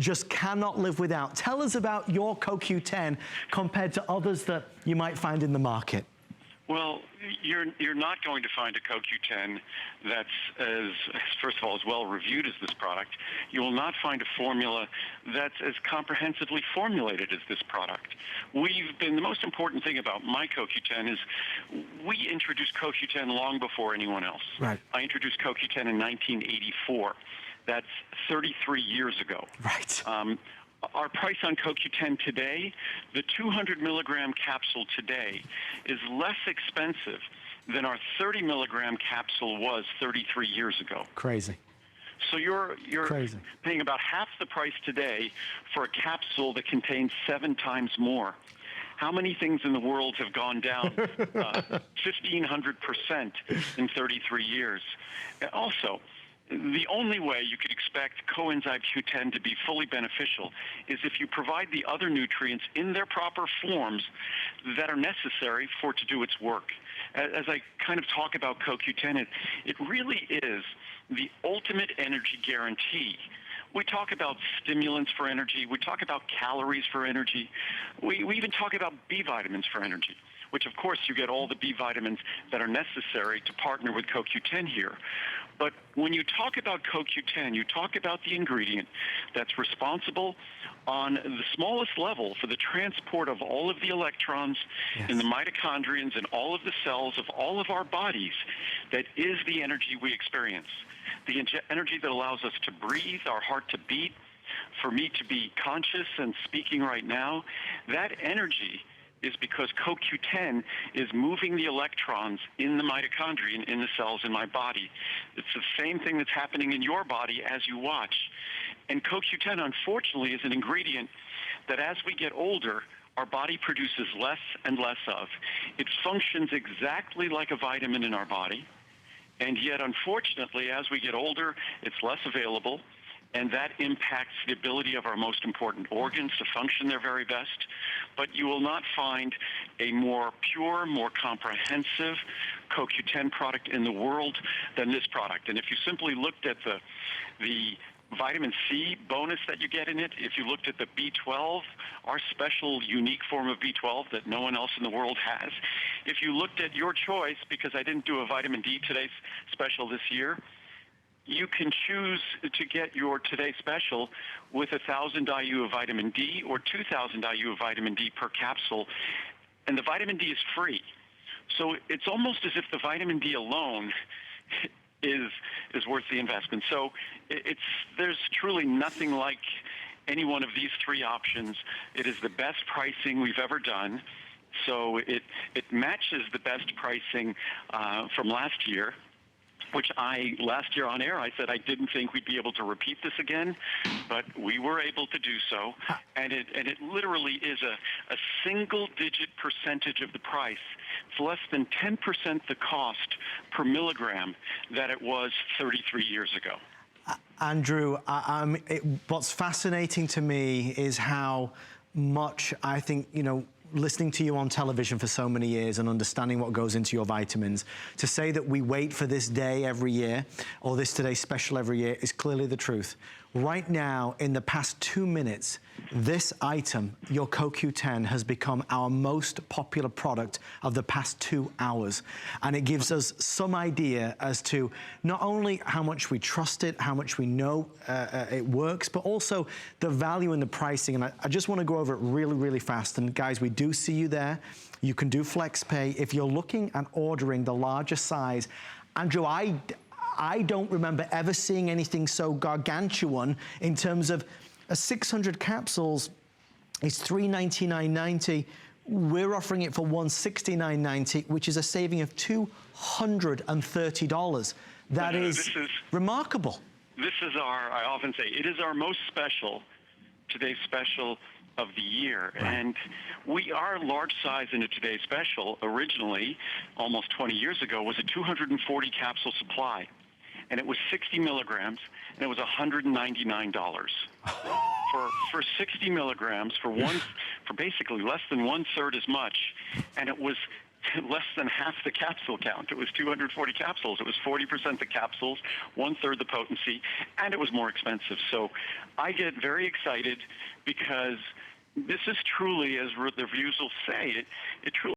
just cannot live without. Tell us about your CoQ10 compared to others that you might find in the market. Well, you're not going to find a CoQ10 that's first of all, as well reviewed as this product. You will not find a formula that's as comprehensively formulated as this product. The most important thing about my CoQ10 is we introduced CoQ10 long before anyone else. Right. I introduced CoQ10 in 1984. That's 33 years ago. Right. Our price on CoQ10 today, the 200 milligram capsule today, is less expensive than our 30 milligram capsule was 33 years ago. Crazy. So you're Crazy. paying about half the price today for a capsule that contains 7 times more. How many things in the world have gone down 1,500% in 33 years? Also, the only way you could expect coenzyme Q10 to be fully beneficial is if you provide the other nutrients in their proper forms that are necessary for it to do its work. As I kind of talk about CoQ10, it really is the ultimate energy guarantee. We talk about stimulants for energy. We talk about calories for energy. We even talk about B vitamins for energy, which of course you get all the B vitamins that are necessary to partner with CoQ10 here. But when you talk about CoQ10, you talk about the ingredient that's responsible on the smallest level for the transport of all of the electrons in the mitochondrions and all of the cells of all of our bodies. That is the energy we experience. The energy that allows us to breathe, our heart to beat, for me to be conscious and speaking right now. That energy is because CoQ10 is moving the electrons in the mitochondria, in the cells in my body. It's the same thing that's happening in your body as you watch. And CoQ10, unfortunately, is an ingredient that as we get older, our body produces less and less of. It functions exactly like a vitamin in our body, and yet, unfortunately, as we get older, it's less available, and that impacts the ability of our most important organs to function their very best. But you will not find a more pure, more comprehensive CoQ10 product in the world than this product. And if you simply looked at the vitamin C bonus that you get in it, if you looked at the B12, our special unique form of B12 that no one else in the world has, if you looked at your choice, because I didn't do a vitamin D Today special this year, you can choose to get your Today Special with 1,000 IU of vitamin D or 2,000 IU of vitamin D per capsule, and the vitamin D is free. So it's almost as if the vitamin D alone is worth the investment. So there's truly nothing like any one of these 3 options. It is the best pricing we've ever done. So it matches the best pricing from last year, which last year on air, I said I didn't think we'd be able to repeat this again, but we were able to do so. And it literally is a single-digit percentage of the price. It's less than 10% the cost per milligram that it was 33 years ago. Andrew, what's fascinating to me is how much I think, listening to you on television for so many years and understanding what goes into your vitamins, to say that we wait for this day every year or this Today Special every year is clearly the truth. Right now, in the past 2 minutes, this item, your CoQ10, has become our most popular product of the past 2 hours. And it gives us some idea as to not only how much we trust it, how much we know it works, but also the value and the pricing. And I just want to go over it really, really fast. And guys, we do see you there. You can do FlexPay. If you're looking at ordering the larger size, Andrew, I don't remember ever seeing anything so gargantuan in terms of 600 capsules is $399.90. We're offering it for $169.90, which is a saving of $230. That is remarkable. This is I often say, it is our most special Today Special of the year. Right. And our large size in a Today Special originally, almost 20 years ago, was a 240 capsule supply. And it was 60 milligrams, and it was $199. For 60 milligrams, for basically less than 1/3 as much, and it was less than half the capsule count. It was 240 capsules. It was 40% the capsules, 1/3 the potency, and it was more expensive. So I get very excited because this is truly, as the reviews will say, it truly